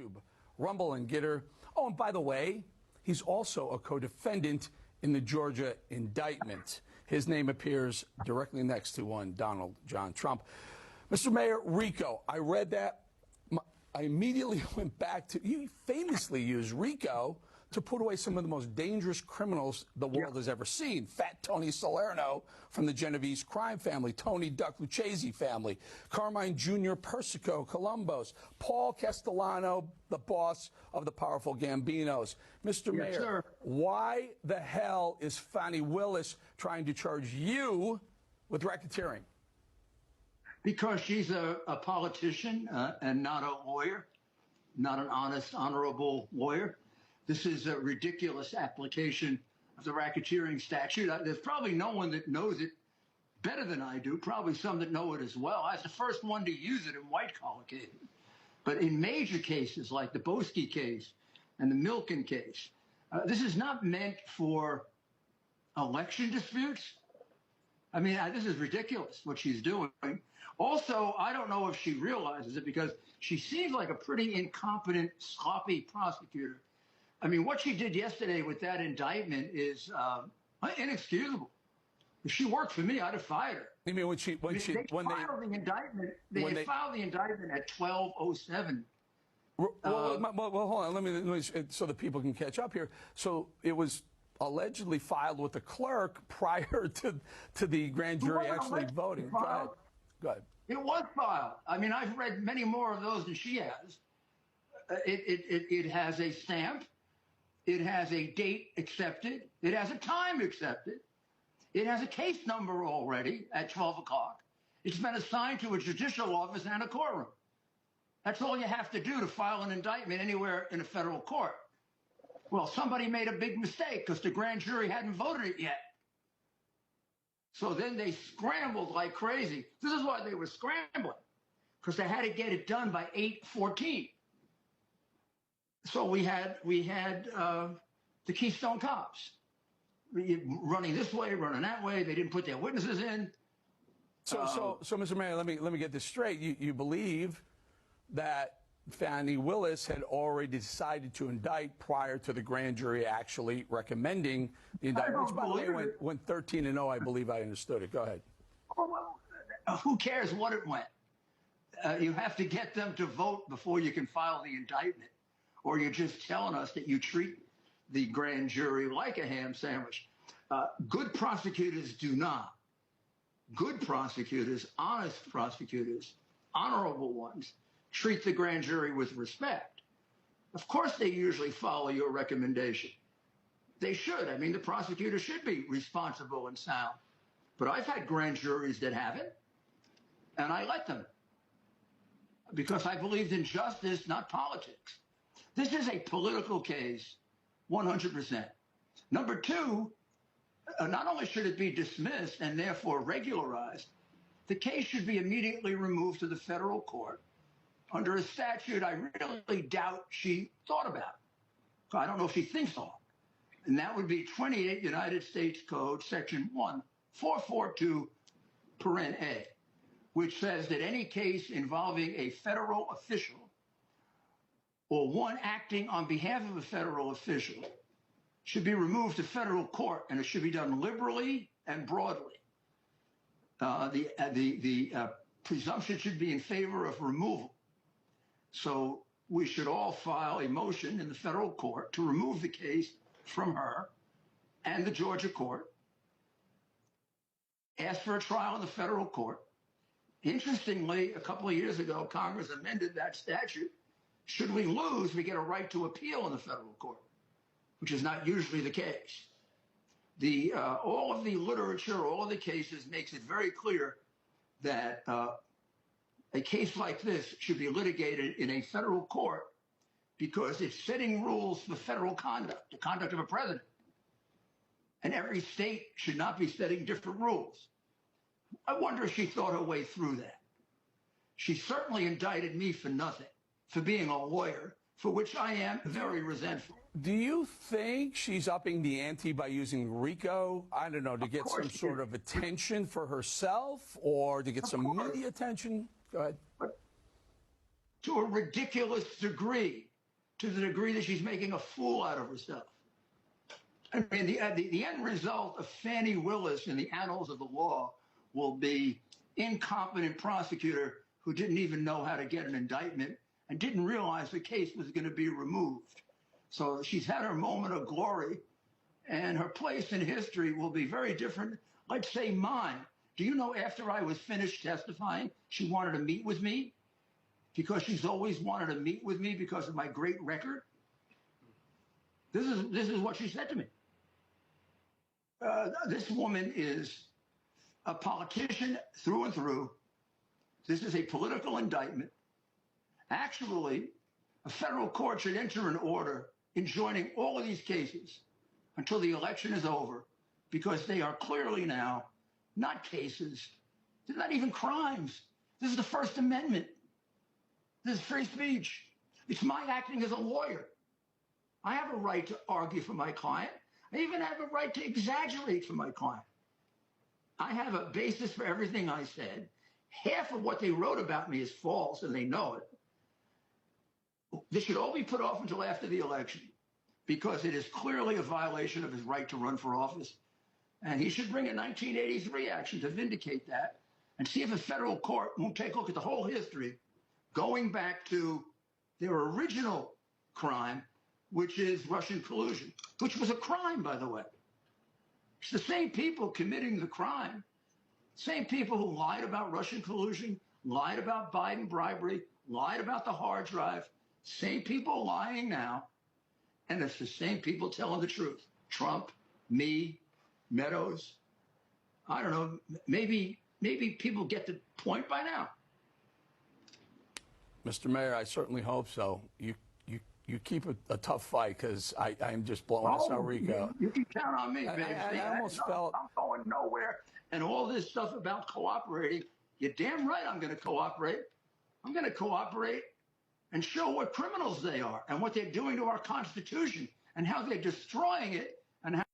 YouTube, Rumble and Gitter. Oh, and by the way, he's also a co-defendant in the Georgia indictment. His name appears directly next to one Donald John Trump. Mr. Mayor, RICO, I read that. I immediately went back to, you famously used RICO to put away some of the most dangerous criminals the world has ever seen. Fat Tony Salerno from the Genovese crime family, Tony Duck Lucchese family, Carmine Jr. Persico Columbos, Paul Castellano, the boss of the powerful Gambinos. Mr. Mayor, sir. Why the hell is Fani Willis trying to charge you with racketeering? Because she's a politician and not a lawyer, not an honest, honorable lawyer. This is a ridiculous application of the racketeering statute. There's probably no one that knows it better than I do, probably some that know it as well. I was the first one to use it in white-collar cases. But in major cases like the Boski case and the Milken case, this is not meant for election disputes. I mean, this is ridiculous what she's doing. Also, I don't know if she realizes it because she seems like a pretty incompetent, sloppy prosecutor. I mean, what she did yesterday with that indictment is inexcusable. If she worked for me, I'd have fired her. You mean they filed the indictment? They filed the indictment at 12:07. Well, hold on. Let me so that people can catch up here. So it was allegedly filed with the clerk prior to the grand jury actually voting. Go ahead. Go ahead. It was filed. I mean, I've read many more of those than she has. It has a stamp. It has a date accepted. It has a time accepted. It has a case number already at 12 o'clock. It's been assigned to a judicial office and a courtroom. That's all you have to do to file an indictment anywhere in a federal court. Well, somebody made a big mistake because the grand jury hadn't voted it yet. So then they scrambled like crazy. This is why they were scrambling, because they had to get it done by 8:14. So we had the Keystone Cops running this way, running that way. They didn't put their witnesses in. So, Mr. Mayor, let me get this straight. You believe that Fani Willis had already decided to indict prior to the grand jury actually recommending the indictment, which, by the way, went 13-0, I believe I understood it. Go ahead. Well, who cares what it went? You have to get them to vote before you can file the indictment. Or you're just telling us that you treat the grand jury like a ham sandwich. Good prosecutors do not. Good prosecutors, honest prosecutors, honorable ones, treat the grand jury with respect. Of course, they usually follow your recommendation. They should. I mean, the prosecutor should be responsible and sound. But I've had grand juries that haven't, and I let them because I believed in justice, not politics. This is a political case, 100%. Number two, not only should it be dismissed and therefore regularized, the case should be immediately removed to the federal court under a statute I really doubt she thought about. I don't know if she thinks so. And that would be 28 United States Code, Section 1442, paren A, which says that any case involving a federal official or one acting on behalf of a federal official should be removed to federal court, and it should be done liberally and broadly. The presumption should be in favor of removal. So we should all file a motion in the federal court to remove the case from her and the Georgia court, ask for a trial in the federal court. Interestingly, a couple of years ago, Congress amended that statute. Should we lose, we get a right to appeal in the federal court, which is not usually the case. All of the literature, all of the cases makes it very clear that a case like this should be litigated in a federal court because it's setting rules for federal conduct, the conduct of a president. And every state should not be setting different rules. I wonder if she thought her way through that. She certainly indicted me for nothing, for being a lawyer, for which I am very resentful. Do you think she's upping the ante by using RICO, I don't know, to get some sort of attention for herself or to get some media attention? Go ahead. to a ridiculous degree, to the degree that she's making a fool out of herself. I mean, the end result of Fannie Willis in the annals of the law will be incompetent prosecutor who didn't even know how to get an indictment and didn't realize the case was going to be removed. So she's had her moment of glory, and her place in history will be very different. Let's say mine. Do you know after I was finished testifying, she wanted to meet with me because she's always wanted to meet with me because of my great record? This is what she said to me. This woman is a politician through and through. This is a political indictment. Actually, a federal court should enter an order enjoining all of these cases until the election is over, because they are clearly now not cases. They're not even crimes. This is the First Amendment. This is free speech. It's my acting as a lawyer. I have a right to argue for my client. I even have a right to exaggerate for my client. I have a basis for everything I said. Half of what they wrote about me is false, and they know it. This should all be put off until after the election, because it is clearly a violation of his right to run for office. And he should bring a 1983 action to vindicate that, and see if a federal court won't take a look at the whole history, going back to their original crime, which is Russian collusion, which was a crime, by the way. It's the same people committing the crime, same people who lied about Russian collusion, lied about Biden bribery, lied about the hard drive, same people lying now, and it's the same people telling the truth. Trump, me, Meadows. I don't know, maybe people get the point by now. Mr. Mayor, I certainly hope so. You keep a tough fight, because I'm just blowing this out, Rico. You can count on me, baby. I almost felt I'm going nowhere. And all this stuff about cooperating, you're damn right I'm going to cooperate. I'm going to cooperate and show what criminals they are and what they're doing to our Constitution and how they're destroying it and how